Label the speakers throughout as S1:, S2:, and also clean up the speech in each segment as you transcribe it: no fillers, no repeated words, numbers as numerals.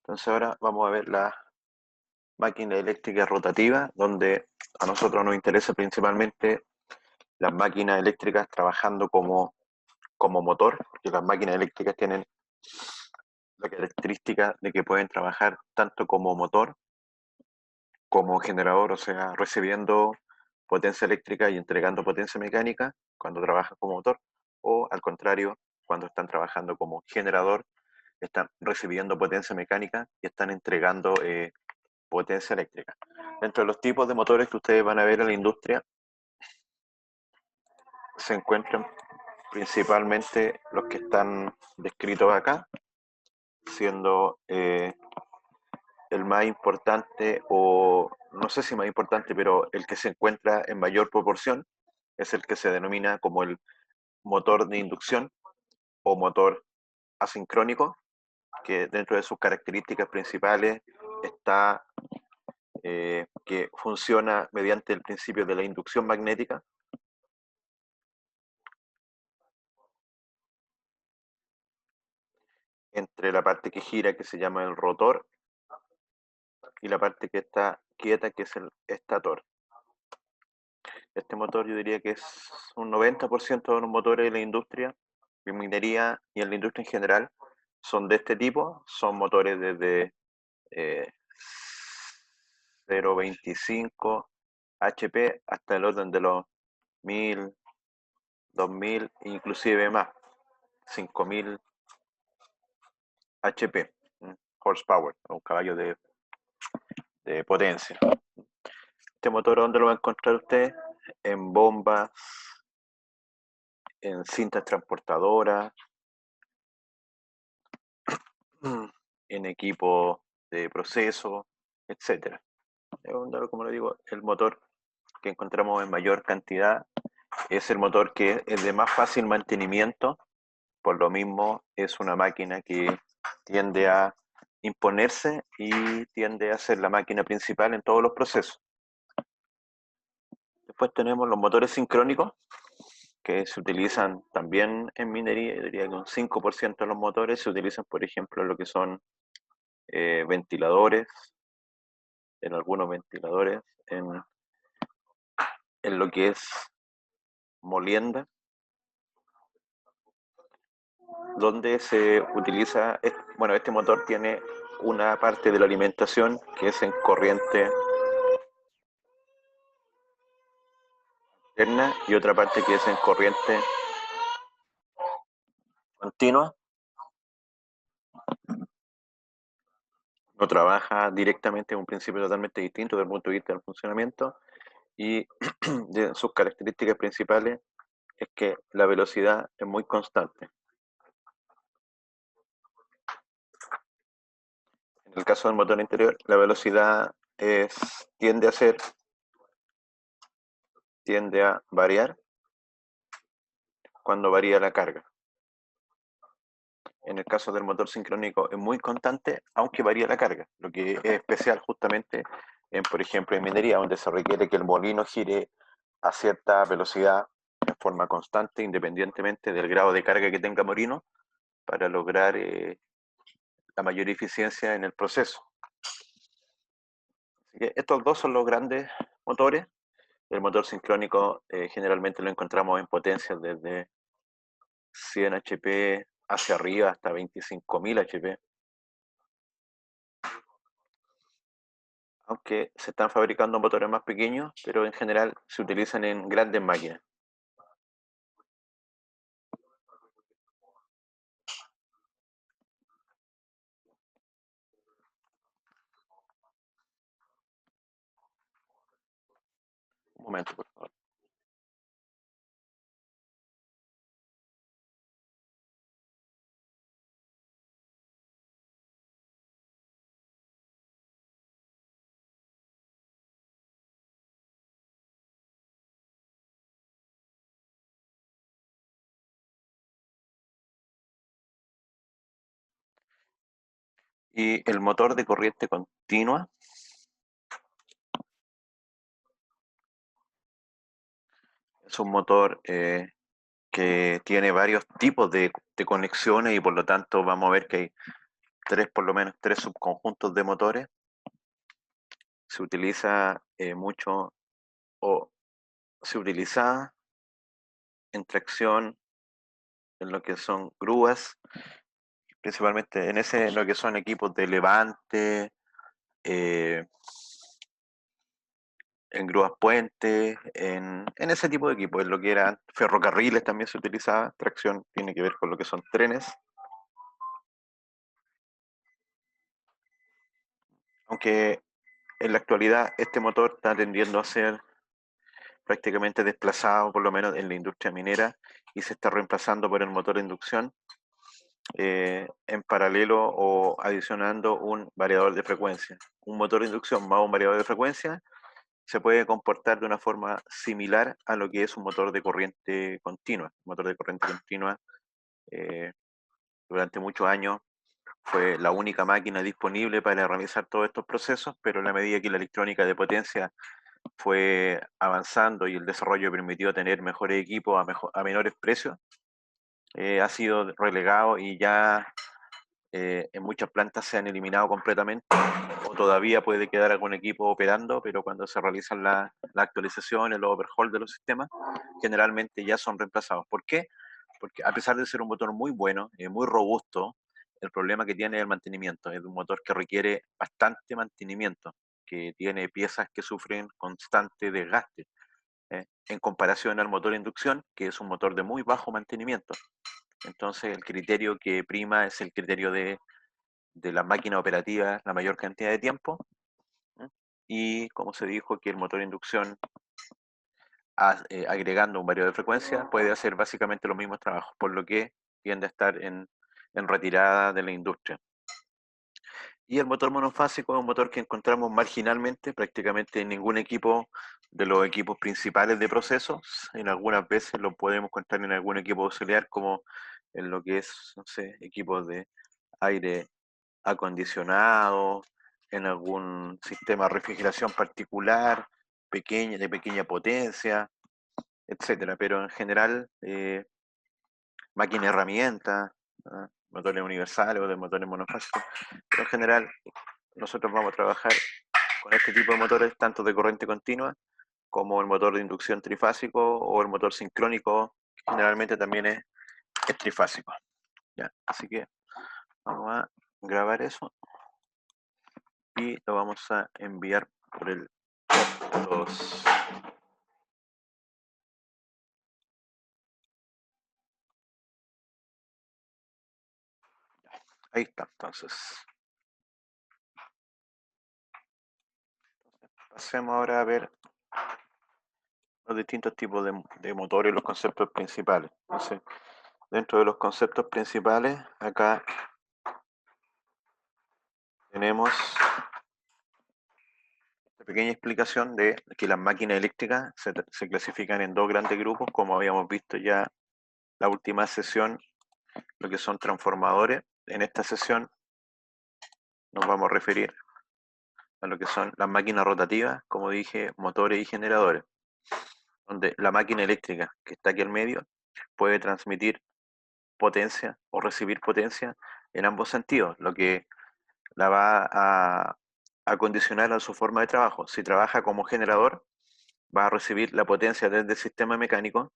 S1: Entonces ahora vamos a ver la máquina eléctrica rotativa, donde a nosotros nos interesa principalmente las máquinas eléctricas trabajando como motor, porque las máquinas eléctricas tienen la característica de que pueden trabajar tanto como motor como generador, o sea, recibiendo potencia eléctrica y entregando potencia mecánica cuando trabajan como motor, o al contrario, cuando están trabajando como generador, están recibiendo potencia mecánica y están entregando potencia eléctrica. Dentro de los tipos de motores que ustedes van a ver en la industria, se encuentran principalmente los que están descritos acá, siendo el más importante, o no sé si más importante, pero el que se encuentra en mayor proporción es el que se denomina como el motor de inducción o motor asincrónico, que dentro de sus características principales está que funciona mediante el principio de la inducción magnética. Entre la parte que gira, que se llama el rotor, y la parte que está quieta, que es el estator. Este motor yo diría que es un 90% de los motores de la industria, en minería y en la industria en general, son de este tipo, son motores desde 0,25 HP hasta el orden de los 1000, 2000, inclusive más, 5000 HP, horsepower, un caballo de potencia. Este motor, ¿dónde lo va a encontrar usted? En bombas, en cintas transportadoras, en equipo de proceso, etcétera. Como le digo, el motor que encontramos en mayor cantidad es el motor que es de más fácil mantenimiento, por lo mismo es una máquina que tiende a imponerse y tiende a ser la máquina principal en todos los procesos. Después tenemos los motores sincrónicos, que se utilizan también en minería. Yo diría que un 5% de los motores se utilizan, por ejemplo, en lo que son ventiladores, en algunos ventiladores, en lo que es molienda, donde se utiliza, bueno, este motor tiene una parte de la alimentación que es en corriente alterna y otra parte que es en corriente continua. No trabaja directamente, en un principio totalmente distinto desde el punto de vista del funcionamiento, y de sus características principales es que la velocidad es muy constante. En el caso del motor interior, la velocidad tiende a variar cuando varía la carga. En el caso del motor sincrónico es muy constante, aunque varía la carga, lo que es especial justamente en, por ejemplo, en minería, donde se requiere que el molino gire a cierta velocidad en forma constante, independientemente del grado de carga que tenga molino, para lograr la mayor eficiencia en el proceso. Así que estos dos son los grandes motores. El motor sincrónico generalmente lo encontramos en potencias desde 100 HP hacia arriba hasta 25.000 HP. Aunque se están fabricando motores más pequeños, pero en general se utilizan en grandes máquinas. Un momento, por favor. Y el motor de corriente continua es un motor que tiene varios tipos de conexiones, y por lo tanto vamos a ver que hay por lo menos tres subconjuntos de motores. Se utiliza mucho, o se utiliza en tracción, en lo que son grúas, principalmente en lo que son equipos de levante, eh, en grúas puentes, en ese tipo de equipos, en lo que eran ferrocarriles también se utilizaba, tracción tiene que ver con lo que son trenes, aunque en la actualidad este motor está tendiendo a ser prácticamente desplazado, por lo menos en la industria minera, y se está reemplazando por el motor de inducción en paralelo o adicionando un variador de frecuencia. Un motor de inducción más un variador de frecuencia se puede comportar de una forma similar a lo que es un motor de corriente continua. Un motor de corriente continua eh, durante muchos años fue la única máquina disponible para realizar todos estos procesos, pero a la medida que la electrónica de potencia fue avanzando y el desarrollo permitió tener mejores equipos a menores precios, ha sido relegado y ya en muchas plantas se han eliminado completamente o todavía puede quedar algún equipo operando, pero cuando se realizan las actualizaciones, los overhaul de los sistemas, generalmente ya son reemplazados. ¿Por qué? Porque a pesar de ser un motor muy bueno, muy robusto, el problema que tiene es el mantenimiento. Es un motor que requiere bastante mantenimiento, que tiene piezas que sufren constante desgaste, en comparación al motor de inducción, que es un motor de muy bajo mantenimiento. Entonces el criterio que prima es el criterio de la máquina operativa la mayor cantidad de tiempo, ¿eh? Y como se dijo que el motor de inducción agregando un variador de frecuencia puede hacer básicamente los mismos trabajos, por lo que tiende a estar en retirada de la industria. Y el motor monofásico es un motor que encontramos marginalmente, prácticamente en ningún equipo de los equipos principales de procesos. En algunas veces lo podemos encontrar en algún equipo auxiliar, como en lo que es, no sé, equipos de aire acondicionado, en algún sistema de refrigeración particular, de pequeña potencia, etcétera. Pero en general, máquina herramienta, motores universales o de motores monofásicos. Pero en general, nosotros vamos a trabajar con este tipo de motores, tanto de corriente continua como el motor de inducción trifásico o el motor sincrónico, que generalmente también es trifásico. ¿Ya? Así que vamos a grabar eso y lo vamos a enviar por el chat 2. Ahí está, entonces. Pasemos ahora a ver los distintos tipos de motores y los conceptos principales. Entonces, dentro de los conceptos principales, acá tenemos esta pequeña explicación de que las máquinas eléctricas se clasifican en dos grandes grupos, como habíamos visto ya la última sesión, lo que son transformadores. En esta sesión nos vamos a referir a lo que son las máquinas rotativas, como dije, motores y generadores, donde la máquina eléctrica que está aquí al medio puede transmitir potencia o recibir potencia en ambos sentidos, lo que la va a condicionar a su forma de trabajo. Si trabaja como generador, va a recibir la potencia desde el sistema mecánico,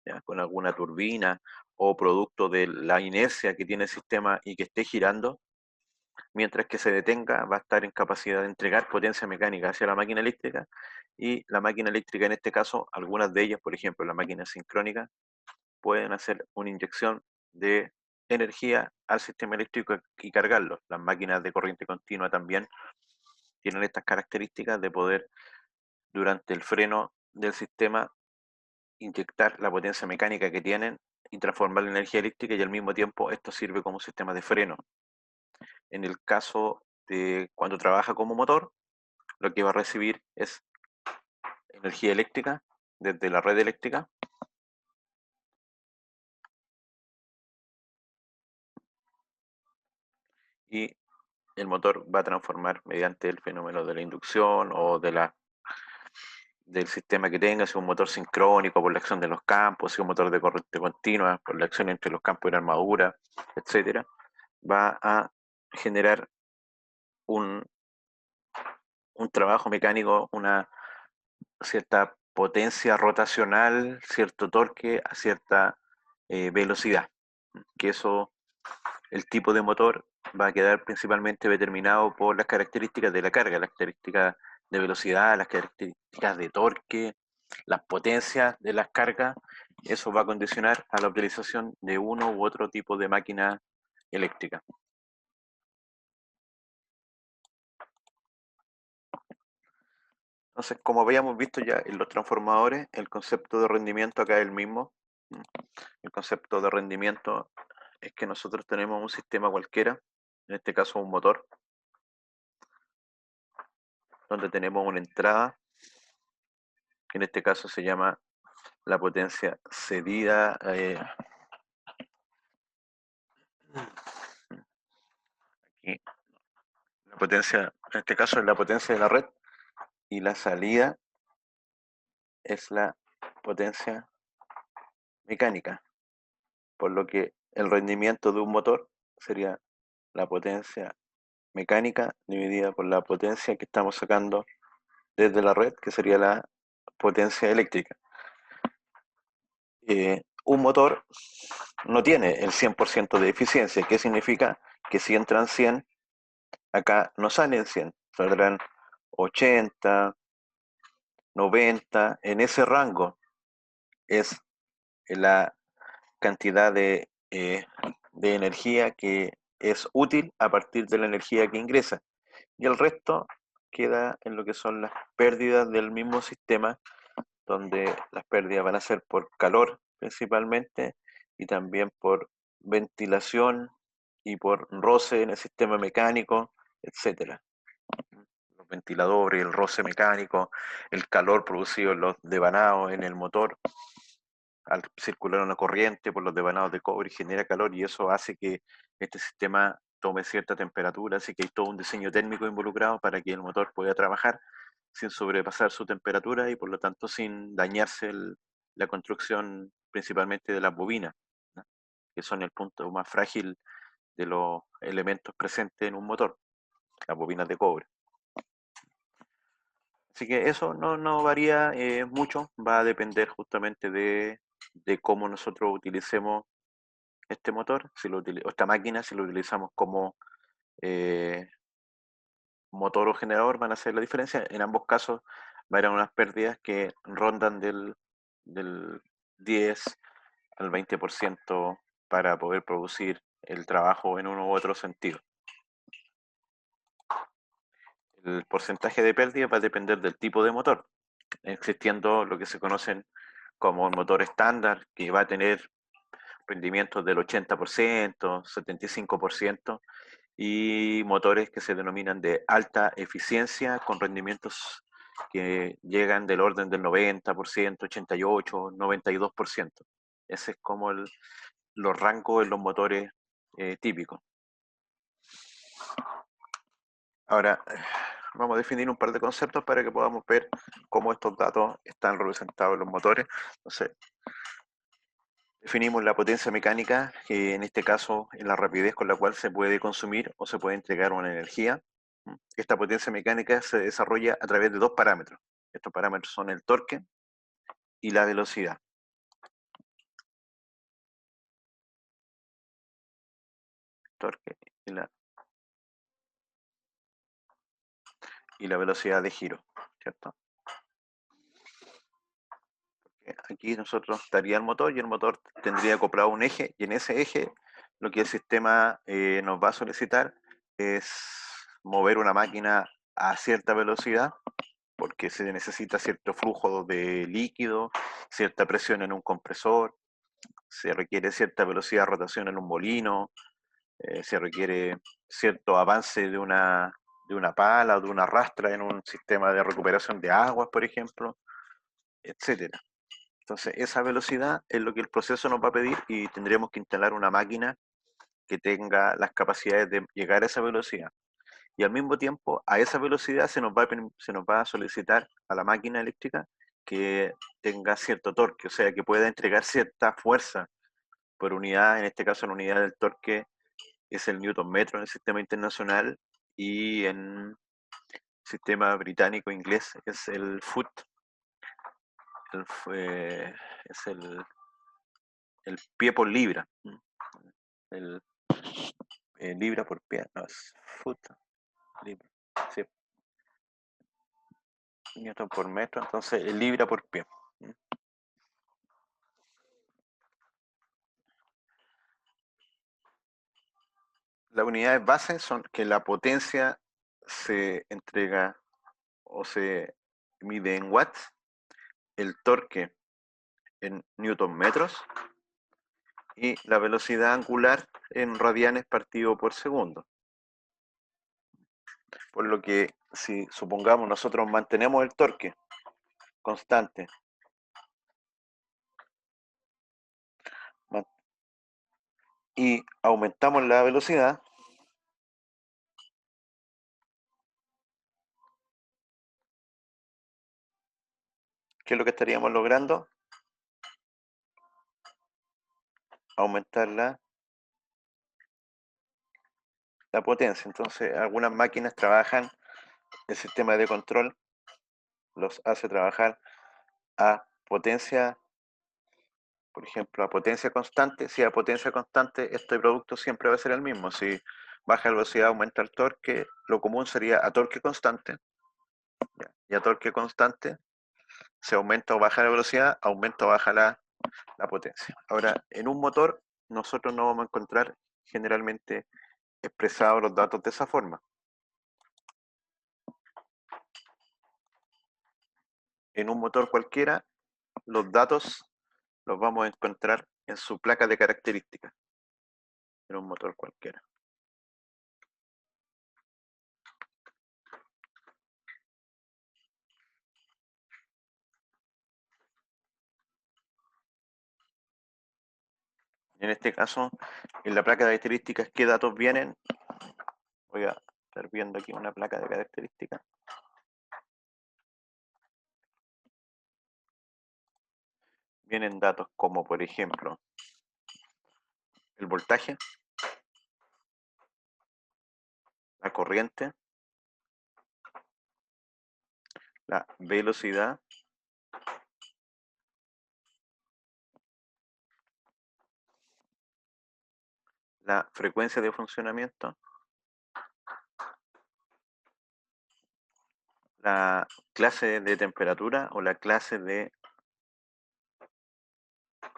S1: ¿ya? Con alguna turbina o producto de la inercia que tiene el sistema y que esté girando, mientras que se detenga va a estar en capacidad de entregar potencia mecánica hacia la máquina eléctrica, y la máquina eléctrica en este caso, algunas de ellas, por ejemplo la máquina sincrónica, pueden hacer una inyección de energía al sistema eléctrico y cargarlo. Las máquinas de corriente continua también tienen estas características de poder, durante el freno del sistema, inyectar la potencia mecánica que tienen y transformarla en energía eléctrica, y al mismo tiempo esto sirve como sistema de freno. En el caso de cuando trabaja como motor, lo que va a recibir es energía eléctrica desde la red eléctrica y el motor va a transformar mediante el fenómeno de la inducción o del sistema que tenga, si es un motor sincrónico por la acción de los campos, si es un motor de corriente continua por la acción entre los campos y la armadura, etcétera, va a generar un, un trabajo mecánico, una cierta potencia rotacional, cierto torque a cierta velocidad. Que eso, el tipo de motor va a quedar principalmente determinado por las características de la carga, las características de velocidad, las características de torque, las potencias de las cargas. Eso va a condicionar a la utilización de uno u otro tipo de máquina eléctrica. Entonces, como habíamos visto ya en los transformadores, el concepto de rendimiento acá es el mismo. El concepto de rendimiento es que nosotros tenemos un sistema cualquiera, en este caso un motor, donde tenemos una entrada, que en este caso se llama la potencia cedida, y la potencia, en este caso es la potencia de la red, y la salida es la potencia mecánica, por lo que el rendimiento de un motor sería la potencia mecánica dividida por la potencia que estamos sacando desde la red, que sería la potencia eléctrica. Un motor no tiene el 100% de eficiencia. ¿Qué significa? Que si entran 100, acá no salen 100, saldrán 80, 90, en ese rango es la cantidad de energía que es útil a partir de la energía que ingresa. Y el resto queda en lo que son las pérdidas del mismo sistema, donde las pérdidas van a ser por calor principalmente y también por ventilación y por roce en el sistema mecánico, etcétera. Los ventiladores, el roce mecánico, el calor producido en los devanados en el motor, al circular una corriente por los devanados de cobre genera calor y eso hace que este sistema tome cierta temperatura, así que hay todo un diseño técnico involucrado para que el motor pueda trabajar sin sobrepasar su temperatura y por lo tanto sin dañarse la construcción principalmente de las bobinas, ¿no? Que son el punto más frágil de los elementos presentes en un motor, las bobinas de cobre. Así que eso no varía mucho, va a depender justamente de cómo nosotros utilicemos este motor, si o esta máquina, si lo utilizamos como eh, motor o generador, van a hacer la diferencia. En ambos casos va a haber unas pérdidas que rondan del 10 al 20% para poder producir el trabajo en uno u otro sentido. El porcentaje de pérdida va a depender del tipo de motor, existiendo lo que se conocen como el motor estándar, que va a tener rendimientos del 80%, 75%, y motores que se denominan de alta eficiencia con rendimientos que llegan del orden del 90%, 88%, 92%. Ese es como los rangos en los motores típicos. Ahora, vamos a definir un par de conceptos para que podamos ver cómo estos datos están representados en los motores. Entonces, definimos la potencia mecánica, que en este caso es la rapidez con la cual se puede consumir o se puede entregar una energía. Esta potencia mecánica se desarrolla a través de dos parámetros. Estos parámetros son el torque y la velocidad. Torque y la velocidad de giro, ¿cierto? Aquí nosotros estaría el motor y el motor tendría acoplado un eje y en ese eje lo que el sistema nos va a solicitar es mover una máquina a cierta velocidad porque se necesita cierto flujo de líquido, cierta presión en un compresor, se requiere cierta velocidad de rotación en un molino, se requiere cierto avance de una pala o de una rastra en un sistema de recuperación de aguas, por ejemplo, etcétera. Entonces, esa velocidad es lo que el proceso nos va a pedir y tendríamos que instalar una máquina que tenga las capacidades de llegar a esa velocidad. Y al mismo tiempo, a esa velocidad se nos va a solicitar a la máquina eléctrica que tenga cierto torque, o sea, que pueda entregar cierta fuerza por unidad, en este caso la unidad del torque es el Newton metro en el sistema internacional, y en sistema británico inglés es el foot, es el pie por libra, el, libra por pie, no, es foot, libra, sí, Newton por metro, entonces libra por pie. Las unidades base son que la potencia se entrega o se mide en watts, el torque en newton metros y la velocidad angular en radianes partido por segundo. Por lo que si supongamos nosotros mantenemos el torque constante y aumentamos la velocidad, ¿qué es lo que estaríamos logrando? Aumentar la potencia. Entonces, algunas máquinas trabajan, el sistema de control los hace trabajar a potencia, por ejemplo, a potencia constante. Si a potencia constante este producto siempre va a ser el mismo. Si baja la velocidad, aumenta el torque, lo común sería a torque constante. Y a torque constante se aumenta o baja la velocidad, aumenta o baja la potencia. Ahora, en un motor nosotros no vamos a encontrar generalmente expresados los datos de esa forma. En un motor cualquiera, los datos los vamos a encontrar en su placa de características, en un motor cualquiera. En este caso, en la placa de características, ¿qué datos vienen? Voy a estar viendo aquí una placa de características. Vienen datos como, por ejemplo, el voltaje, la corriente, la velocidad, la frecuencia de funcionamiento, la clase de temperatura o la clase de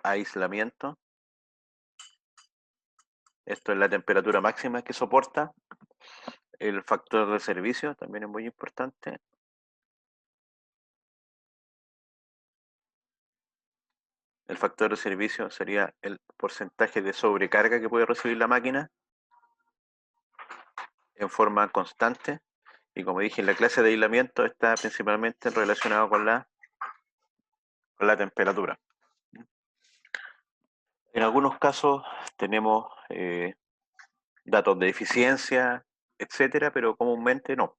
S1: aislamiento. Esto es la temperatura máxima que soporta. El factor de servicio también es muy importante. El factor de servicio sería el porcentaje de sobrecarga que puede recibir la máquina en forma constante. Y como dije, la clase de aislamiento está principalmente relacionado con la temperatura. En algunos casos tenemos datos de eficiencia, etcétera, pero comúnmente no.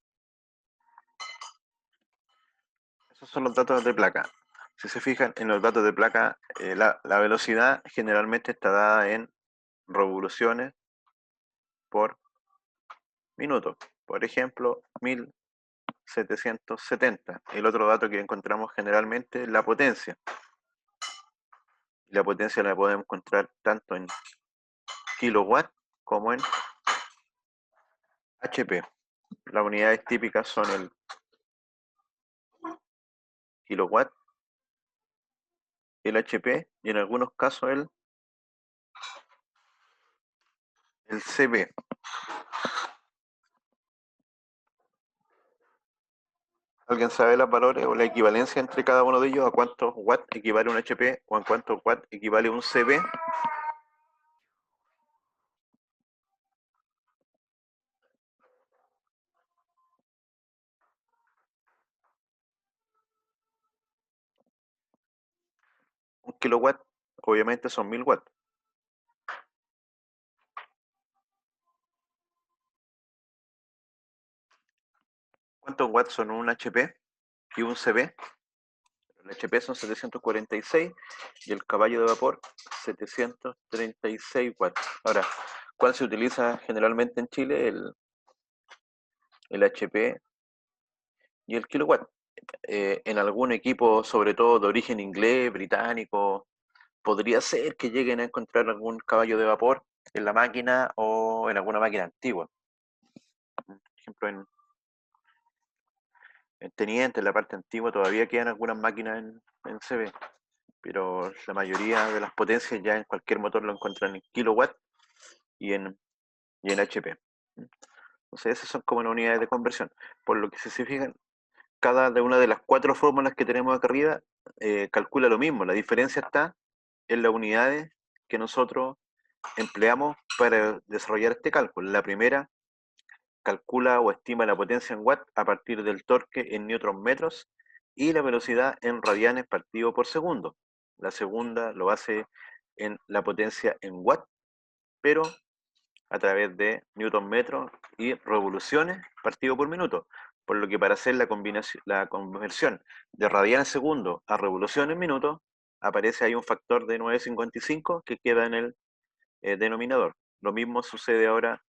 S1: Esos son los datos de placa. Si se fijan en los datos de placa, la velocidad generalmente está dada en revoluciones por minuto. Por ejemplo, 1770. El otro dato que encontramos generalmente es la potencia. La potencia la podemos encontrar tanto en kilowatt como en HP. Las unidades típicas son el kilowatt, el HP y en algunos casos el CB. ¿Alguien sabe los valores o la equivalencia entre cada uno de ellos? ¿A cuántos watts equivale un HP o a cuántos watts equivale un CB? Un kilowatt obviamente son 1000 watts. ¿Cuántos watts son un HP y un CB? El HP son 746 y el caballo de vapor 736 watts. Ahora, ¿Cuál se utiliza generalmente en Chile? El HP y el kilowatt. En algún equipo, sobre todo de origen inglés, británico, podría ser que lleguen a encontrar algún caballo de vapor en la máquina o en alguna máquina antigua. Por ejemplo, en Teniente, en la parte antigua, todavía quedan algunas máquinas en CB, pero la mayoría de las potencias ya en cualquier motor lo encuentran en kilowatt y en HP. Entonces, esas son como las unidades de conversión. Por lo que si se fijan, cada de una de las cuatro fórmulas que tenemos acá arriba calcula lo mismo. La diferencia está en las unidades que nosotros empleamos para desarrollar este cálculo. La primera calcula o estima la potencia en watt a partir del torque en newton metros y la velocidad en radianes partido por segundo. La segunda lo hace en la potencia en watt, pero a través de newton metros y revoluciones partido por minuto. Por lo que para hacer la conversión de radianes segundo a revoluciones minuto, aparece ahí un factor de 9,55 que queda en el denominador. Lo mismo sucede ahora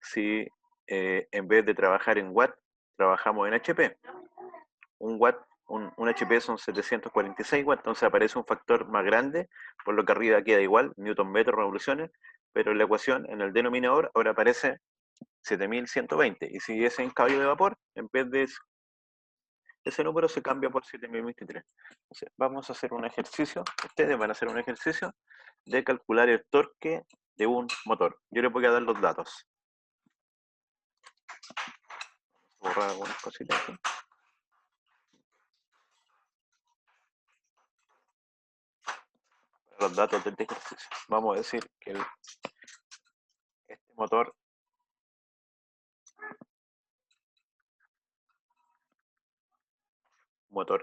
S1: si en vez de trabajar en watt, trabajamos en HP. Un watt, un HP son 746 watts, entonces aparece un factor más grande, por lo que arriba queda igual, newton metro revoluciones, pero en la ecuación, en el denominador, ahora aparece 7120. Y si es en caballo de vapor, en vez de ese número se cambia por 7023. Entonces, vamos a hacer un ejercicio, ustedes van a hacer un ejercicio de calcular el torque de un motor. Yo les voy a dar los datos. Borrar algunas cositas aquí. Los datos del ejercicio. Vamos a decir que este motor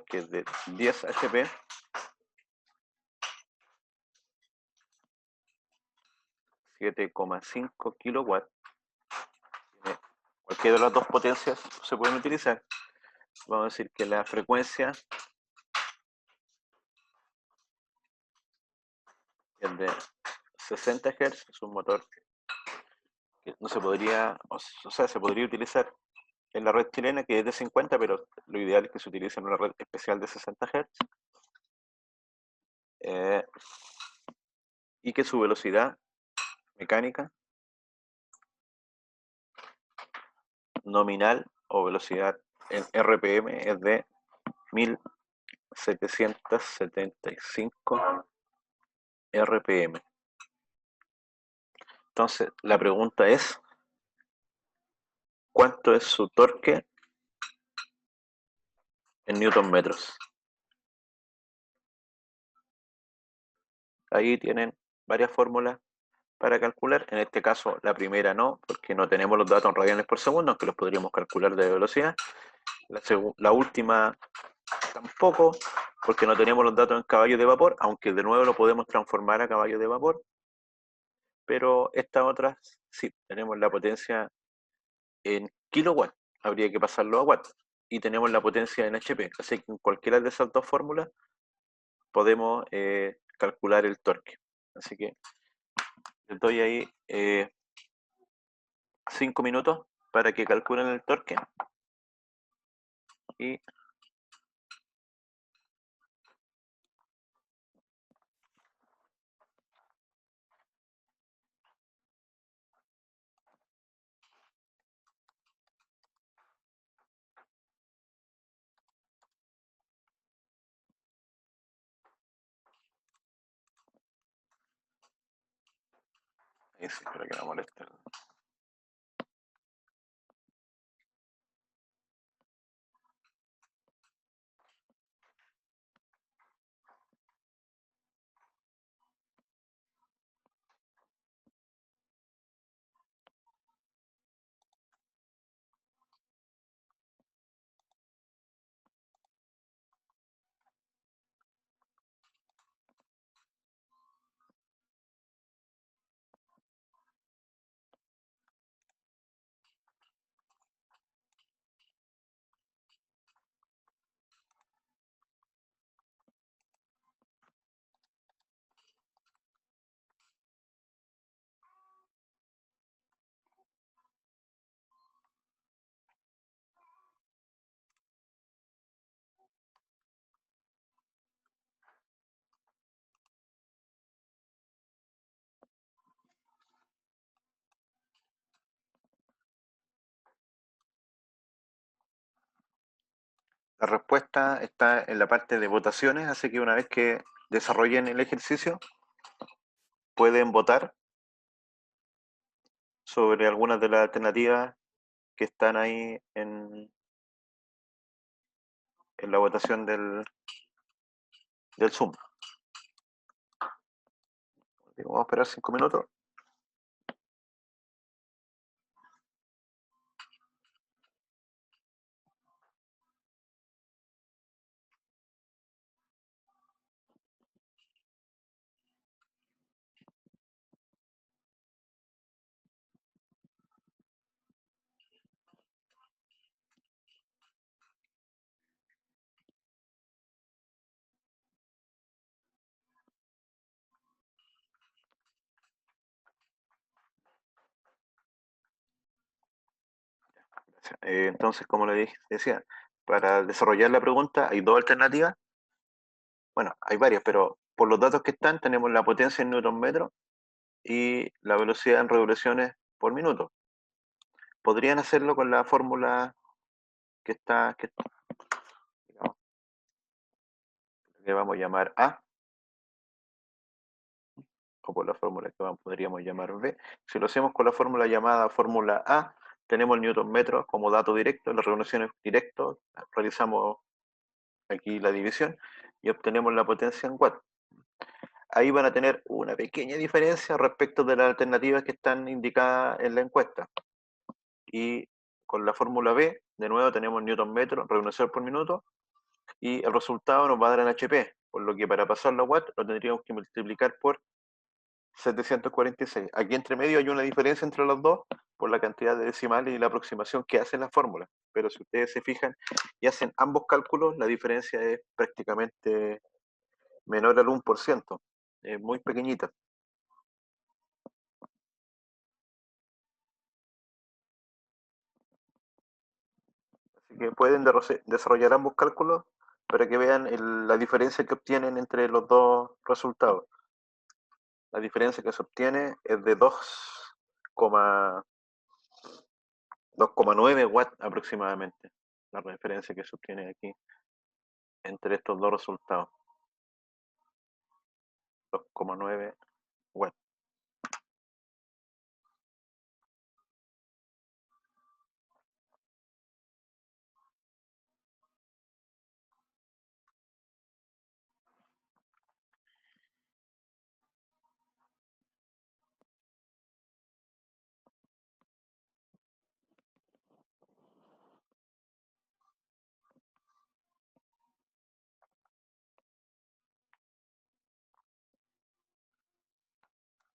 S1: que es de 10 HP, 7,5 kilowatts, cualquiera de las dos potencias se pueden utilizar. Vamos a decir que la frecuencia es de 60 Hz, es un motor que no se podría, o sea, se podría utilizar en la red chilena que es de 50, pero lo ideal es que se utilice en una red especial de 60 Hz, y que su velocidad mecánica nominal o velocidad en RPM es de 1775 RPM. Entonces, la pregunta es, ¿cuánto es su torque en newton metros? Ahí tienen varias fórmulas para calcular. En este caso, la primera no, porque no tenemos los datos en radianes por segundo, aunque los podríamos calcular de velocidad. La última tampoco, porque no tenemos los datos en caballos de vapor, aunque de nuevo lo podemos transformar a caballos de vapor. Pero estas otras, sí, tenemos la potencia en kilowatt, habría que pasarlo a watt. Y tenemos la potencia en HP, así que en cualquiera de esas dos fórmulas podemos calcular el torque. Así que les doy ahí 5 minutos para que calculen el torque y ahí sí, para que no moleste. La respuesta está en la parte de votaciones, así que una vez que desarrollen el ejercicio, pueden votar sobre algunas de las alternativas que están ahí en la votación del Zoom. Vamos a esperar 5 minutos. Entonces, como le decía, para desarrollar la pregunta hay dos alternativas. Bueno, hay varias, pero por los datos que están tenemos la potencia en newton metro y la velocidad en revoluciones por minuto. Podrían hacerlo con la fórmula digamos, que vamos a llamar A, o por la fórmula que podríamos llamar B. Si lo hacemos con la fórmula llamada fórmula A, tenemos el newton metro como dato directo, las revoluciones directas, realizamos aquí la división y obtenemos la potencia en watts. Ahí van a tener una pequeña diferencia respecto de las alternativas que están indicadas en la encuesta. Y con la fórmula B, de nuevo tenemos newton metro, revolución por minuto, y el resultado nos va a dar en HP, por lo que para pasarlo a watt lo tendríamos que multiplicar por 746. Aquí entre medio hay una diferencia entre los dos por la cantidad de decimales y la aproximación que hace la fórmula. Pero si ustedes se fijan y hacen ambos cálculos, la diferencia es prácticamente menor al 1%. Es muy pequeñita. Así que pueden desarrollar ambos cálculos para que vean la diferencia que obtienen entre los dos resultados. La diferencia que se obtiene es de 2,9 watts aproximadamente. La diferencia que se obtiene aquí entre estos dos resultados. 2,9 watts.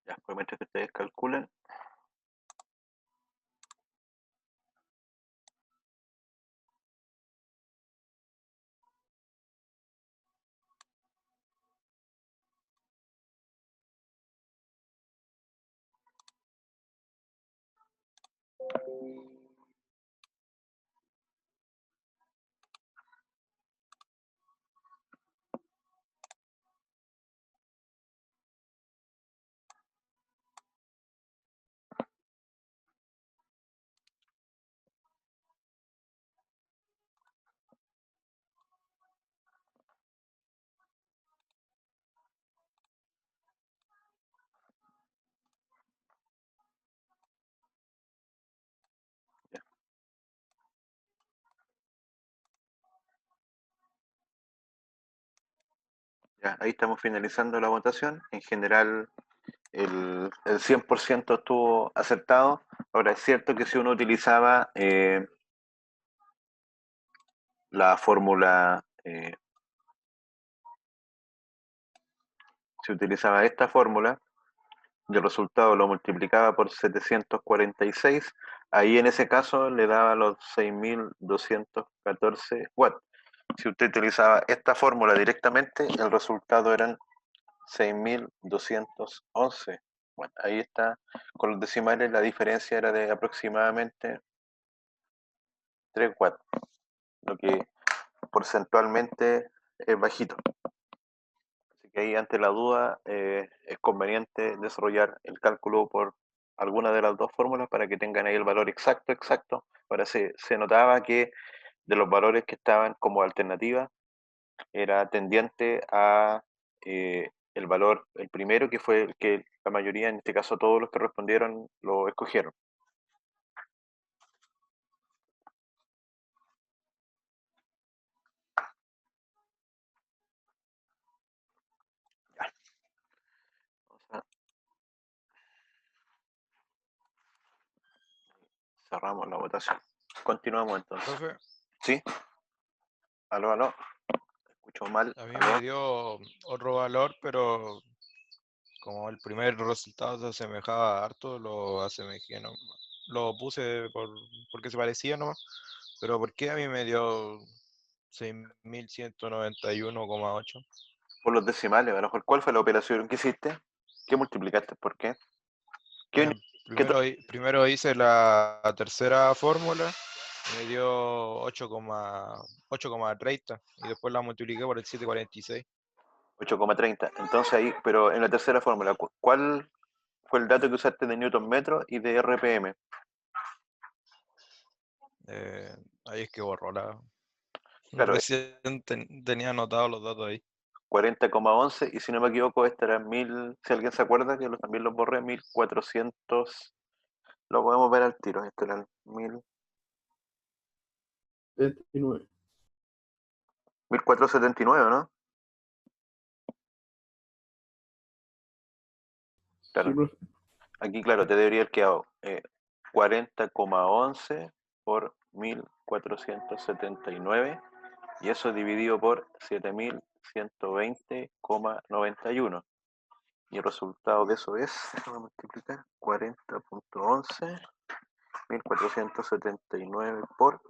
S1: Ya, pues mientras que ustedes calculen, ya, ya, ahí estamos finalizando la votación. En general, el 100% estuvo acertado. Ahora, es cierto que si uno utilizaba la fórmula, si utilizaba esta fórmula, y el resultado lo multiplicaba por 746, ahí en ese caso le daba los 6.214 watts. Si usted utilizaba esta fórmula directamente, el resultado eran 6.211. Bueno, ahí está, con los decimales la diferencia era de aproximadamente 3 watts, lo que porcentualmente es bajito. Así que ahí ante la duda es conveniente desarrollar el cálculo por alguna de las dos fórmulas para que tengan ahí el valor exacto. Ahora se notaba que de los valores que estaban como alternativa era tendiente a el valor, el primero, que fue el que la mayoría, en este caso todos los que respondieron, lo escogieron. Ya. Cerramos la votación. Continuamos entonces.
S2: Profe,
S1: ¿Sí? Aló, aló. Escucho mal.
S2: a mí
S1: Aló.
S2: me dio otro valor, pero como el primer resultado se asemejaba harto, lo asemejé, ¿no? Lo puse porque se parecía nomás, pero ¿por qué a mí me dio 6191,8?
S1: Por los decimales, a lo mejor. ¿Cuál fue la operación que hiciste? ¿Qué multiplicaste? ¿Por qué? ¿Qué, qué
S2: Primero hice la tercera fórmula, me dio 8,30 y después la multipliqué por el 746.
S1: 8,30. Entonces ahí, pero en la tercera fórmula, ¿cuál fue el dato que usaste de Newton metro y de RPM?
S2: Ahí es que borró la...
S1: Claro,
S2: Recién tenía anotados los datos ahí.
S1: 40,11 y si no me equivoco, este era 1000, si alguien se acuerda, que también los borré, 1400, lo podemos ver al tiro, este era el
S3: 79.
S1: 1479, ¿no?
S3: Sí,
S1: Claro,
S3: profe.
S1: aquí claro, te debería haber quedado 40,11 por 1479 y eso dividido por 7120,91. Y el resultado de eso es, vamos a multiplicar, 40,11, 1479 por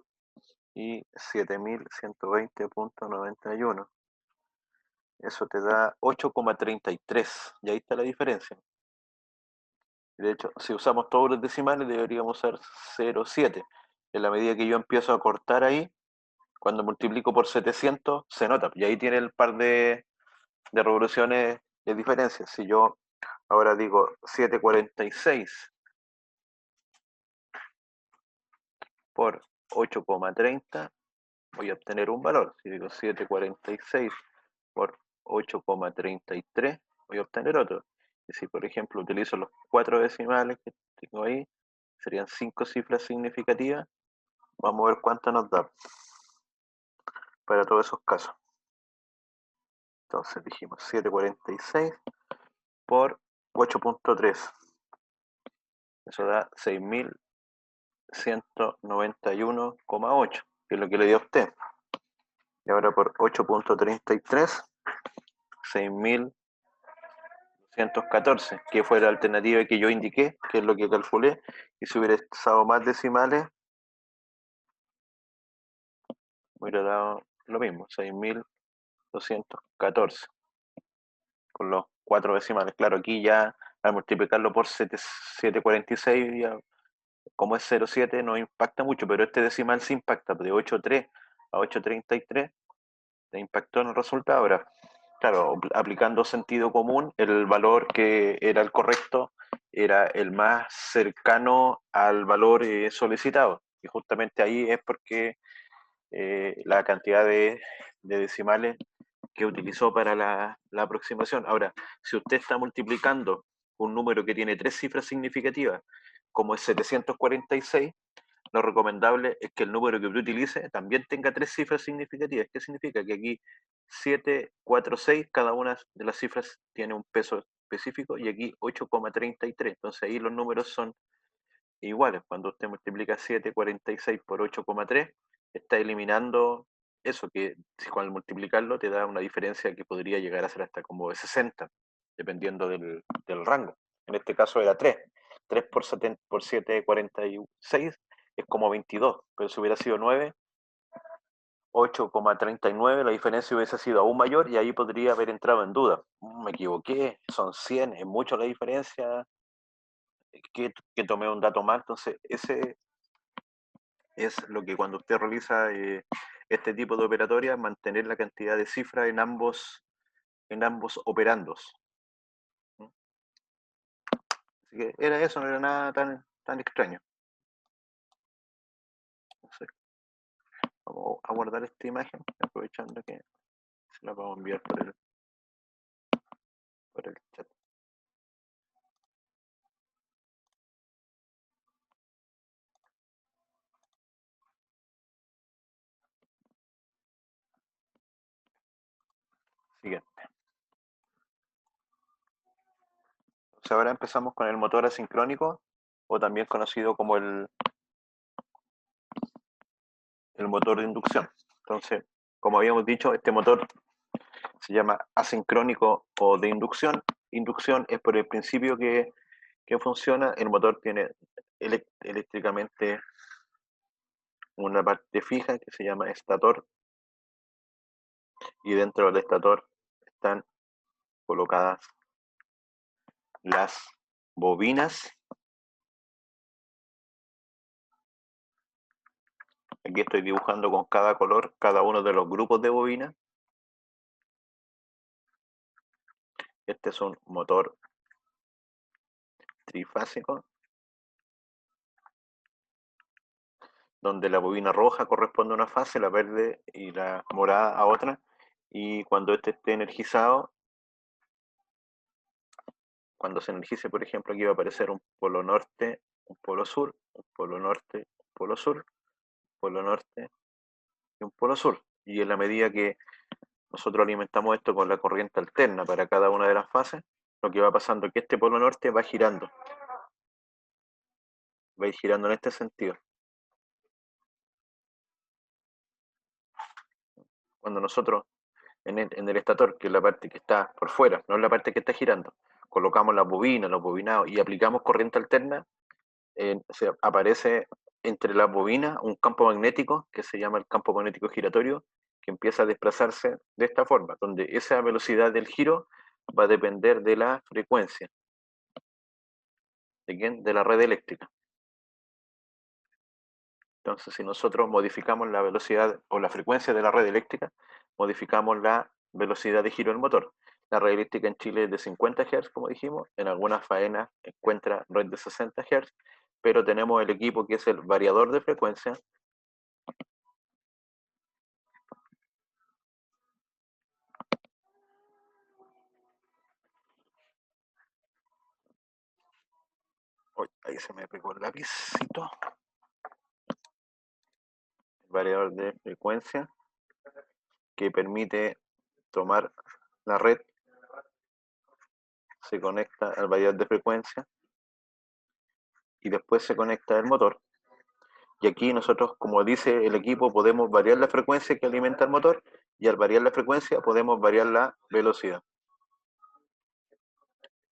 S1: y 7120,91. Eso te da 8,33 y ahí está la diferencia. De hecho, si usamos todos los decimales deberíamos usar 0,7. En la medida que yo empiezo a cortar ahí, cuando multiplico por 700 se nota. Y ahí tiene el par de revoluciones de diferencia. Si yo ahora digo 746 por 8,30, voy a obtener un valor. Si digo 746 por 8,33, voy a obtener otro. Y si, por ejemplo, utilizo los 4 decimales que tengo ahí, serían 5 cifras significativas. Vamos a ver cuánto nos da para todos esos casos. Entonces dijimos 746 por 8,3. Eso da 6191,8, que es lo que le dio a usted. Y ahora por 8,33, 6214, que fue la alternativa que yo indiqué, que es lo que calculé. Y si hubiera usado más decimales, hubiera dado lo mismo, 6214, con los 4 decimales. Claro, aquí ya al multiplicarlo por 746, ya, como es 0,7 no impacta mucho, pero este decimal sí impacta, de 8,3 a 8,33, te impactó en el resultado. Ahora, claro, aplicando sentido común, el valor que era el correcto era el más cercano al valor solicitado. Y justamente ahí es porque la cantidad de decimales que utilizó para la aproximación. Ahora, si usted está multiplicando un número que tiene 3 cifras significativas, como es 746, lo recomendable es que el número que usted utilice también tenga 3 cifras significativas. ¿Qué significa? Que aquí 7, 4, 6, cada una de las cifras tiene un peso específico y aquí 8,33. Entonces ahí los números son iguales. Cuando usted multiplica 7,46 por 8,3, está eliminando eso, que al multiplicarlo te da una diferencia que podría llegar a ser hasta como de 60, dependiendo del rango. En este caso era 3. 3 por 7,46 es como 22, pero si hubiera sido 9, 8,39, la diferencia hubiese sido aún mayor y ahí podría haber entrado en duda. Me equivoqué, son 100, es mucho la diferencia, que tomé un dato mal. Entonces, ese es lo que cuando usted realiza este tipo de operatorias, mantener la cantidad de cifras en ambos operandos. Así que era eso, no era nada tan extraño. No sé. Vamos a guardar esta imagen, aprovechando que se la vamos a enviar por el chat. Siguiente. Entonces ahora empezamos con el motor asincrónico, o también conocido como el motor de inducción. Entonces, como habíamos dicho, este motor se llama asincrónico o de inducción. Inducción es por el principio que funciona. El motor tiene eléctricamente una parte fija que se llama estator, y dentro del estator están colocadas las bobinas. Aquí estoy dibujando con cada color cada uno de los grupos de bobinas. Este es un motor trifásico, donde la bobina roja corresponde a una fase, la verde y la morada a otra, y cuando este esté energizado, cuando se energice, por ejemplo, aquí va a aparecer un polo norte, un polo sur, un polo norte, un polo sur, un polo norte y un polo sur. Y en la medida que nosotros alimentamos esto con la corriente alterna para cada una de las fases, lo que va pasando es que este polo norte va a ir girando en este sentido. Cuando nosotros en el estator, que es la parte que está por fuera, no es la parte que está girando, colocamos las bobinas, los bobinados y aplicamos corriente alterna, se aparece entre las bobinas un campo magnético que se llama el campo magnético giratorio, que empieza a desplazarse de esta forma, donde esa velocidad del giro va a depender de la frecuencia. ¿De quién? De la red eléctrica. Entonces, si nosotros modificamos la velocidad o la frecuencia de la red eléctrica, modificamos la velocidad de giro del motor. La red eléctrica en Chile es de 50 Hz, como dijimos. En algunas faenas encuentra red de 60 Hz, pero tenemos el equipo que es el variador de frecuencia. Uy, ahí se me pegó el lapicito. El variador de frecuencia que permite tomar la red, se conecta al variador de frecuencia y después se conecta el motor. Y aquí nosotros, como dice el equipo, podemos variar la frecuencia que alimenta el motor, y al variar la frecuencia podemos variar la velocidad.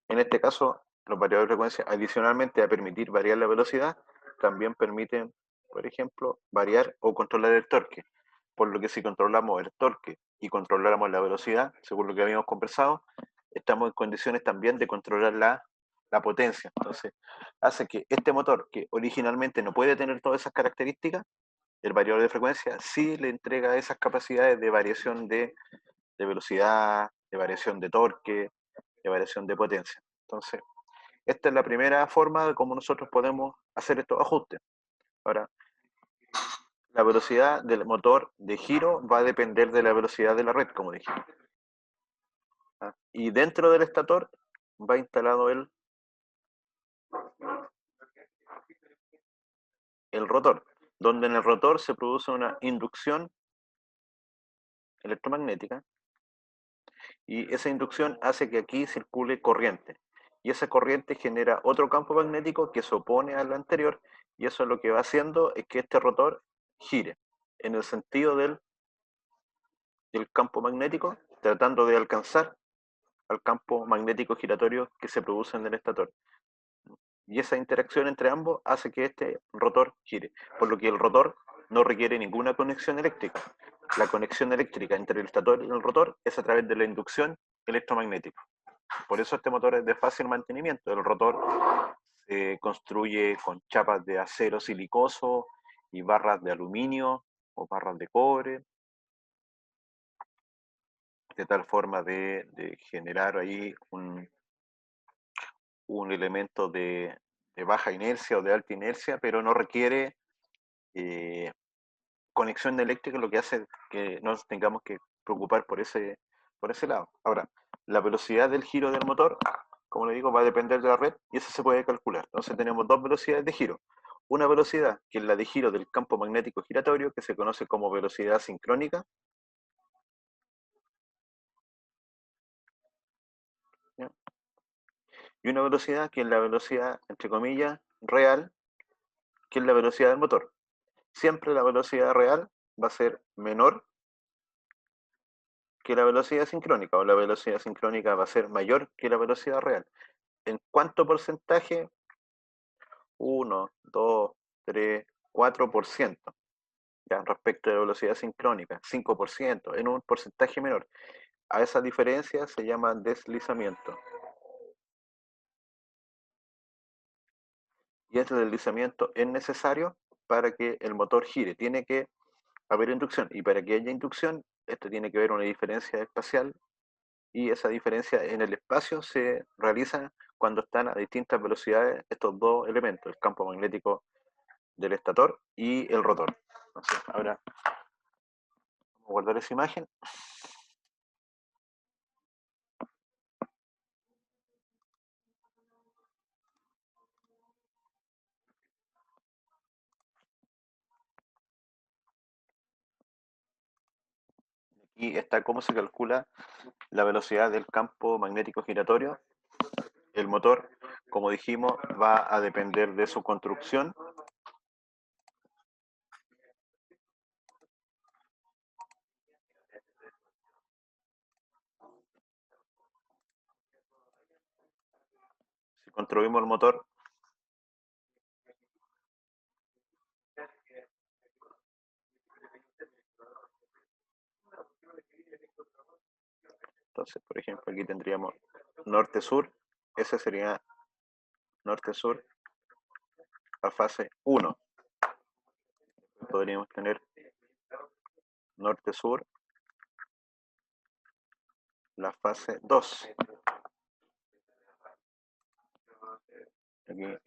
S1: En este caso, los variadores de frecuencia, adicionalmente a permitir variar la velocidad, también permiten, por ejemplo, variar o controlar el torque. Por lo que si controlamos el torque y controláramos la velocidad, según lo que habíamos conversado, estamos en condiciones también de controlar la potencia. Entonces, hace que este motor, que originalmente no puede tener todas esas características, el variador de frecuencia sí le entrega esas capacidades de variación de velocidad, de variación de torque, de variación de potencia. Entonces, esta es la primera forma de cómo nosotros podemos hacer estos ajustes. Ahora, la velocidad del motor de giro va a depender de la velocidad de la red, como dijimos. ¿Ah? Y dentro del estator va instalado el rotor, donde en el rotor se produce una inducción electromagnética, y esa inducción hace que aquí circule corriente. Y esa corriente genera otro campo magnético que se opone al anterior, y eso lo que va haciendo es que este rotor gire en el sentido del campo magnético, tratando de alcanzar al campo magnético giratorio que se produce en el estator. Y esa interacción entre ambos hace que este rotor gire, por lo que el rotor no requiere ninguna conexión eléctrica. La conexión eléctrica entre el estator y el rotor es a través de la inducción electromagnética. Por eso este motor es de fácil mantenimiento. El rotor se construye con chapas de acero silicoso y barras de aluminio o barras de cobre, de tal forma de generar ahí un elemento de baja inercia o de alta inercia, pero no requiere conexión eléctrica lo que hace que no nos tengamos que preocupar por ese lado. Ahora, la velocidad del giro del motor, como le digo, va a depender de la red y eso se puede calcular. Entonces tenemos dos velocidades de giro. Una velocidad que es la de giro del campo magnético giratorio, que se conoce como velocidad sincrónica. ¿Ya? Y una velocidad que es la velocidad, entre comillas, real, que es la velocidad del motor. Siempre la velocidad real va a ser menor que la velocidad sincrónica, o la velocidad sincrónica va a ser mayor que la velocidad real. ¿En cuánto porcentaje? 1, 2, 3, 4%. Ya, respecto de la velocidad sincrónica, 5%, en un porcentaje menor. A esa diferencia se llama deslizamiento. Y este deslizamiento es necesario para que el motor gire. Tiene que haber inducción. Y para que haya inducción, esto tiene que haber una diferencia espacial. Y esa diferencia en el espacio se realiza cuando están a distintas velocidades estos dos elementos, el campo magnético del estator y el rotor. Entonces, ahora vamos a guardar esa imagen. Y está cómo se calcula la velocidad del campo magnético giratorio. El motor, como dijimos, va a depender de su construcción. Si construimos el motor, entonces, por ejemplo, aquí tendríamos norte-sur. Ese sería norte-sur a fase 1. Podríamos tener norte-sur, la fase 2. Aquí,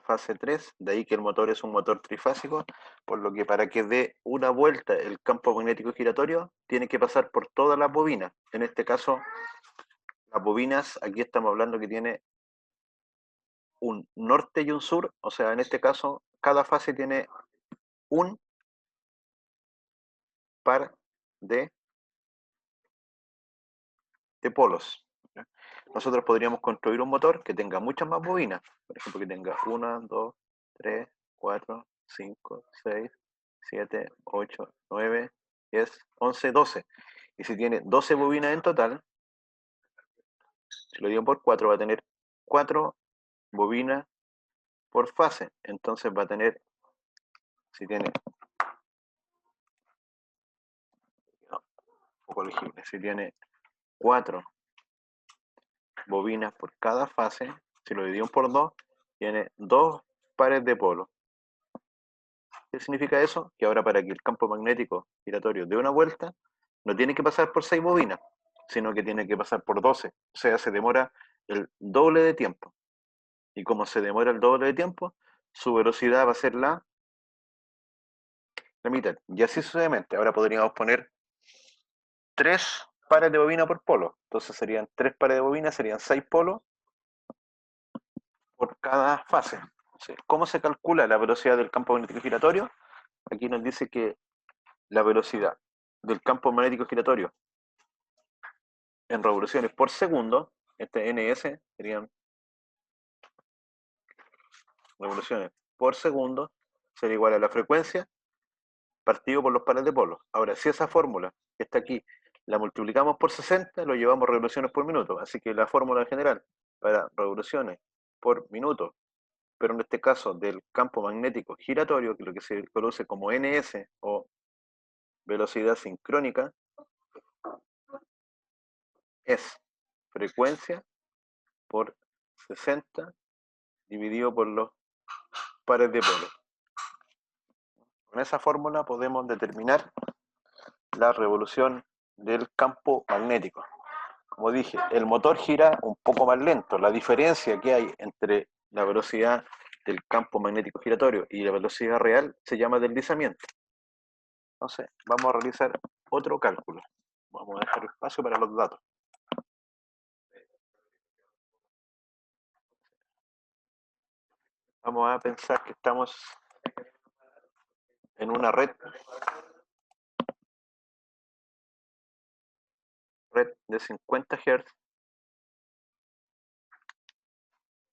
S1: fase 3, de ahí que el motor es un motor trifásico, por lo que para que dé una vuelta el campo magnético giratorio, tiene que pasar por todas las bobinas. En este caso, las bobinas, aquí estamos hablando que tiene un norte y un sur, o sea, en este caso, cada fase tiene un par de polos. Nosotros podríamos construir un motor que tenga muchas más bobinas, por ejemplo, que tenga 1, 2, 3, 4, 5, 6, 7, 8, 9, 10, 11, 12. Y si tiene 12 bobinas en total, si lo digo por 4, va a tener 4 bobinas por fase. Entonces va a tener, si tiene, no, un poco legible, si tiene 4 bobinas por cada fase, si lo dividimos por 2, tiene 2 pares de polos. ¿Qué significa eso? Que ahora para que el campo magnético giratorio dé una vuelta, no tiene que pasar por 6 bobinas, sino que tiene que pasar por 12. O sea, se demora el doble de tiempo. Y como se demora el doble de tiempo, su velocidad va a ser la mitad. Y así sucesivamente. Ahora podríamos poner 3 pares de bobina por polo. Entonces serían 3 pares de bobina, serían 6 polos por cada fase. ¿Cómo se calcula la velocidad del campo magnético giratorio? Aquí nos dice que la velocidad del campo magnético giratorio en revoluciones por segundo, este ns serían revoluciones por segundo, sería igual a la frecuencia partido por los pares de polos. Ahora, si esa fórmula que está aquí la multiplicamos por 60, lo llevamos a revoluciones por minuto. Así que la fórmula general para revoluciones por minuto, pero en este caso del campo magnético giratorio, que es lo que se conoce como ns o velocidad sincrónica, es frecuencia por 60 dividido por los pares de polos. Con esa fórmula podemos determinar la revolución del campo magnético. Como dije, el motor gira un poco más lento. La diferencia que hay entre la velocidad del campo magnético giratorio y la velocidad real se llama deslizamiento. Entonces, vamos a realizar otro cálculo. Vamos a dejar espacio para los datos. Vamos a pensar que estamos en una red de 50 Hz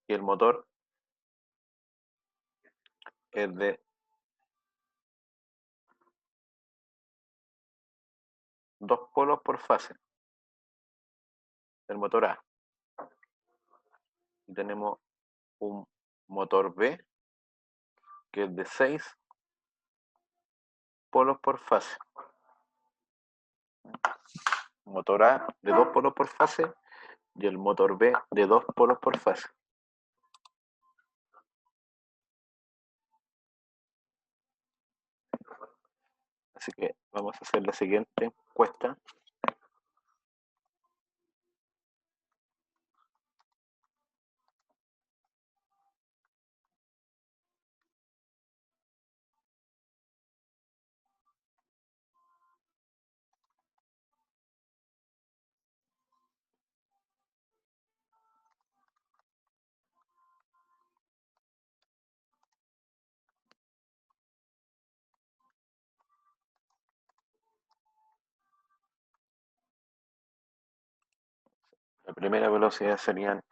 S1: y el motor es de 2 polos por fase, el motor A. Y tenemos un motor B que es de 6 polos por fase. Motor A de 2 polos por fase y el motor B de 2 polos por fase. Así que vamos a hacer la siguiente encuesta. La primera velocidad serían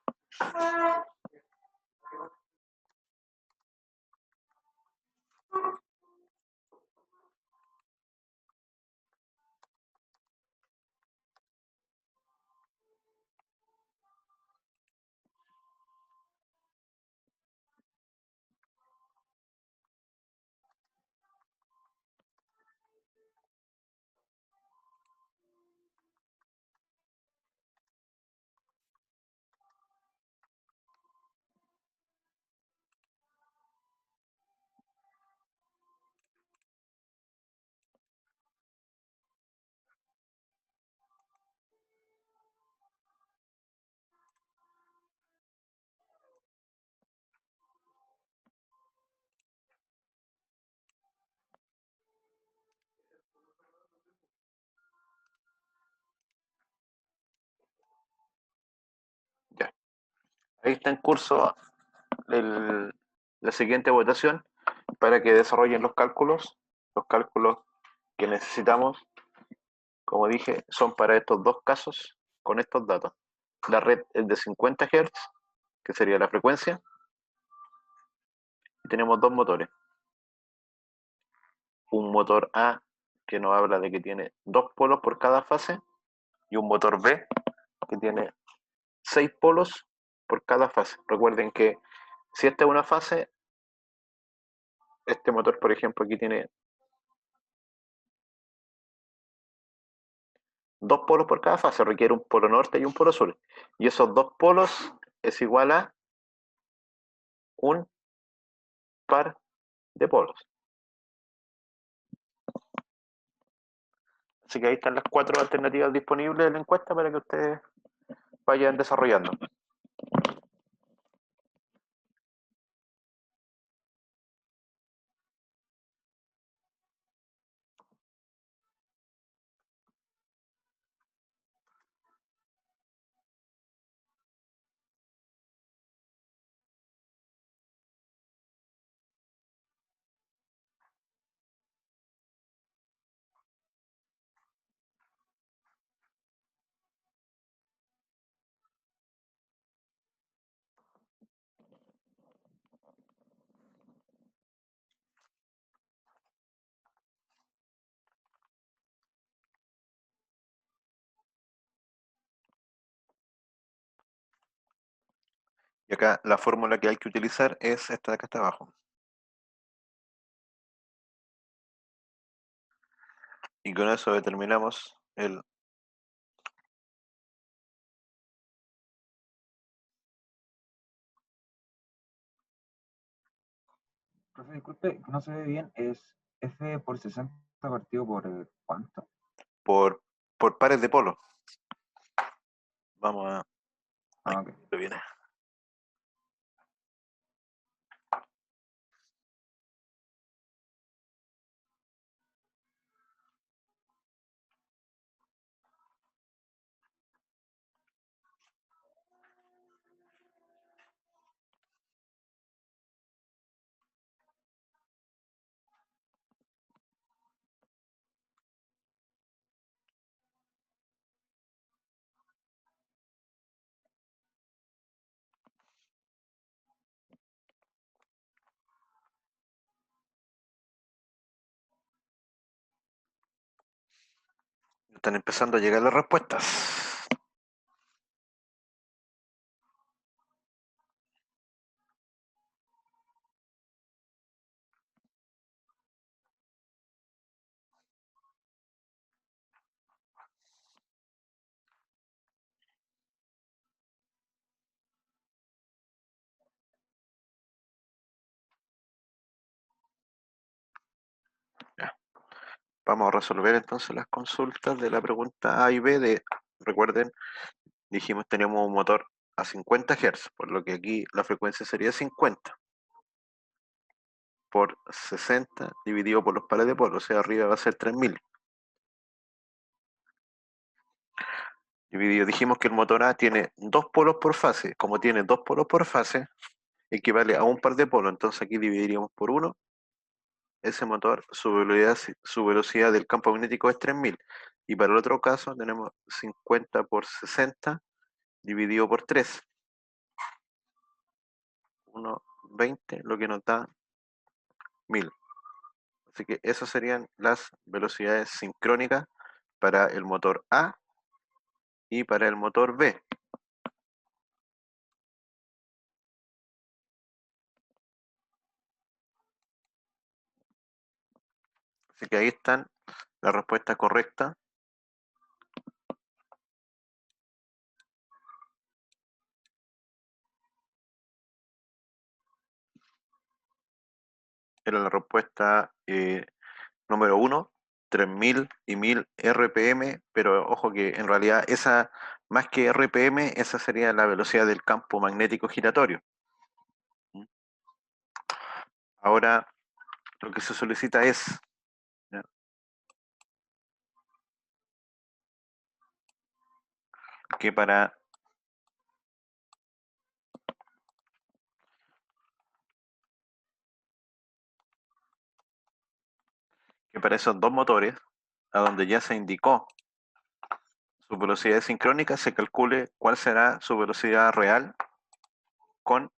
S1: 'ya'. Ahí está en curso la siguiente votación para que desarrollen los cálculos. Los cálculos que necesitamos, como dije, son para estos dos casos con estos datos. La red es de 50 Hz, que sería la frecuencia, y tenemos dos motores. Un motor A que nos habla de que tiene 2 polos por cada fase y un motor B que tiene 6 polos por cada fase. Recuerden que si esta es una fase, este motor, por ejemplo, aquí tiene 2 polos por cada fase, requiere un polo norte y un polo sur. Y esos 2 polos es igual a un par de polos. Así que ahí están las 4 alternativas disponibles de la encuesta para que ustedes vayan desarrollando. Y acá la fórmula que hay que utilizar es esta de acá hasta abajo. Y con eso determinamos el...
S4: Profe, disculpe, no se ve bien, es F por 60 partido por ¿cuánto?
S1: por pares de polos. Vamos a...
S4: Ah, ok.
S1: Lo viene. Están empezando a llegar las respuestas. Ya. Vamos a resolver entonces las consultas de la pregunta A y B de, recuerden, dijimos teníamos un motor a 50 Hz, por lo que aquí la frecuencia sería 50 por 60 dividido por los pares de polos, o sea, arriba va a ser 3000. Dividido, dijimos que el motor A tiene 2 polos por fase, como tiene 2 polos por fase, equivale a un par de polos, entonces aquí dividiríamos por 1, ese motor, su velocidad del campo magnético es 3000. Y para el otro caso tenemos 50 por 60 dividido por 3. 1,20, lo que nos da 1000. Así que esas serían las velocidades sincrónicas para el motor A y para el motor B. Así que ahí están las respuestas correctas. Era la respuesta número 1, 3000 y 1000 RPM, pero ojo que en realidad esa, más que RPM, esa sería la velocidad del campo magnético giratorio. Ahora, lo que se solicita es, ¿ya?, que para esos dos motores, a donde ya se indicó su velocidad sincrónica, se calcule cuál será su velocidad real con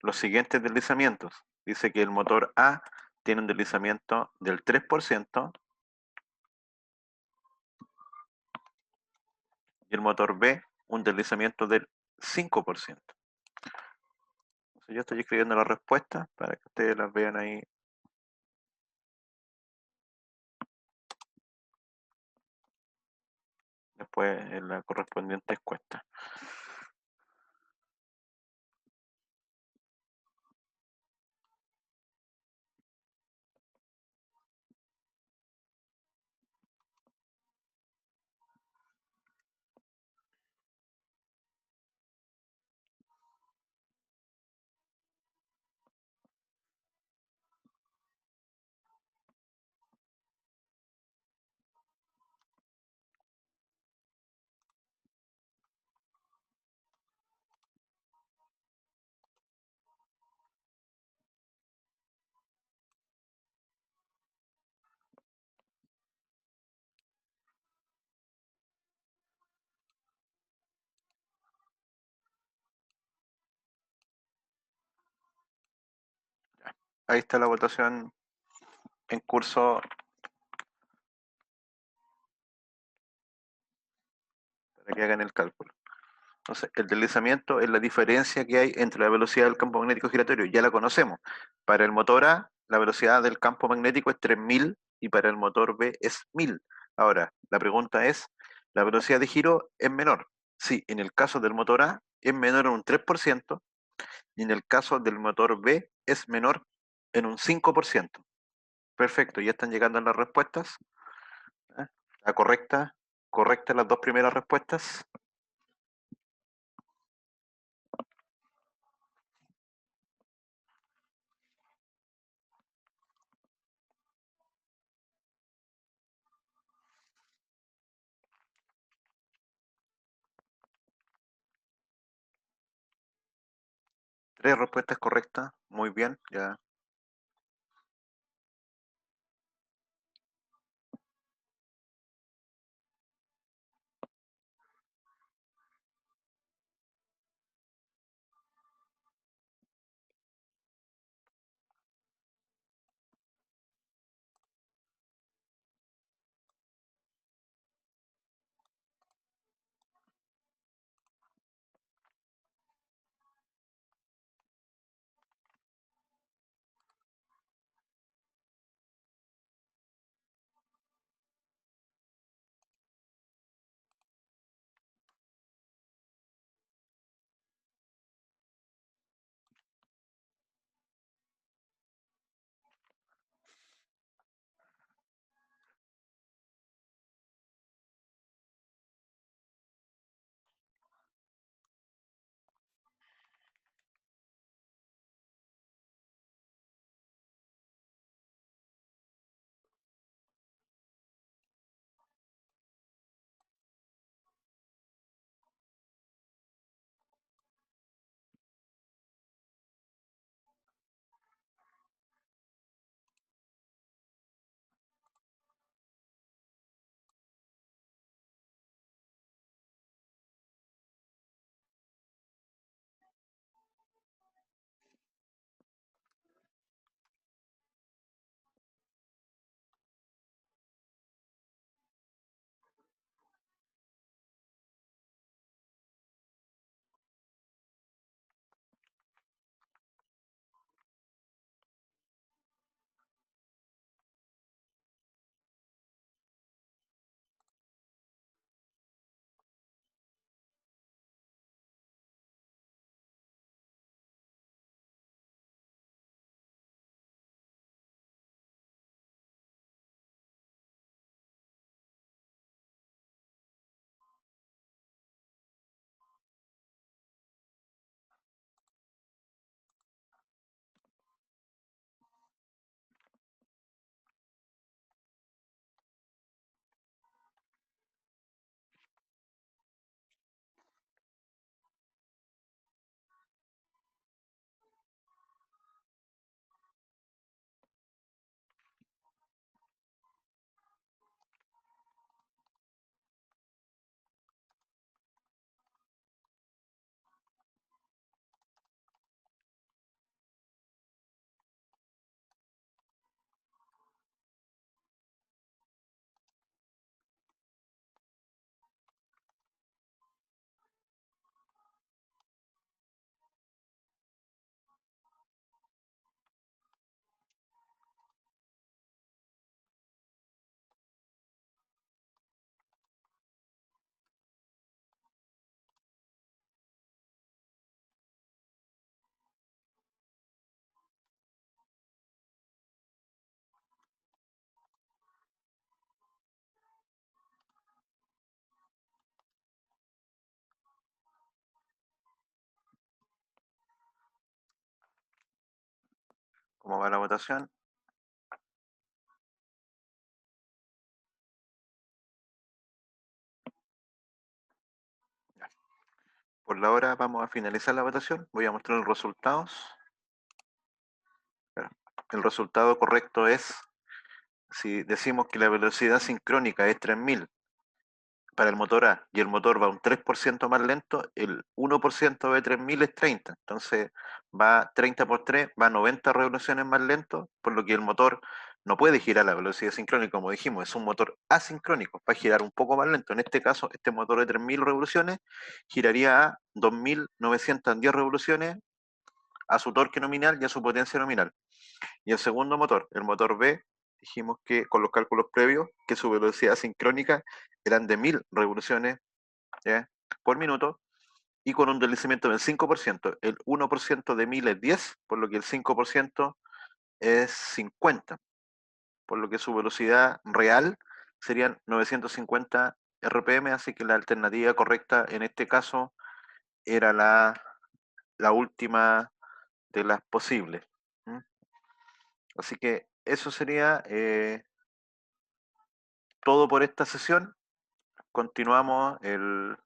S1: los siguientes deslizamientos. Dice que el motor A tiene un deslizamiento del 3% y el motor B un deslizamiento del 5%. Entonces yo estoy escribiendo las respuestas para que ustedes las vean ahí. Después en la correspondiente encuesta. Ahí está la votación en curso. Para que hagan el cálculo. Entonces, el deslizamiento es la diferencia que hay entre la velocidad del campo magnético giratorio, ya la conocemos. Para el motor A, la velocidad del campo magnético es 3000 y para el motor B es 1000. Ahora, la pregunta es, ¿la velocidad de giro es menor? Sí, en el caso del motor A es menor en un 3% y en el caso del motor B es menor en un 5%. Perfecto, ya están llegando las respuestas. ¿La correcta las dos primeras respuestas? Tres respuestas correctas, muy bien, ya. ¿Cómo va la votación? Ya. Por la hora vamos a finalizar la votación. Voy a mostrar los resultados. El resultado correcto es, si decimos que la velocidad sincrónica es 3000 para el motor A y el motor va un 3% más lento, el 1% de 3000 es 30. Entonces va 30 por 3, va 90 revoluciones más lento, por lo que el motor no puede girar a la velocidad sincrónica, como dijimos, es un motor asincrónico, va a girar un poco más lento. En este caso, este motor de 3000 revoluciones giraría a 2910 revoluciones a su torque nominal y a su potencia nominal. Y el segundo motor, el motor B, dijimos que con los cálculos previos, que su velocidad sincrónica eran de 1000 revoluciones, ¿ya?, por minuto, y con un deslizamiento del 5%. El 1% de 1000 es 10, por lo que el 5% es 50, por lo que su velocidad real serían 950 RPM, así que la alternativa correcta en este caso era la última de las posibles. Así que eso sería todo por esta sesión. Continuamos el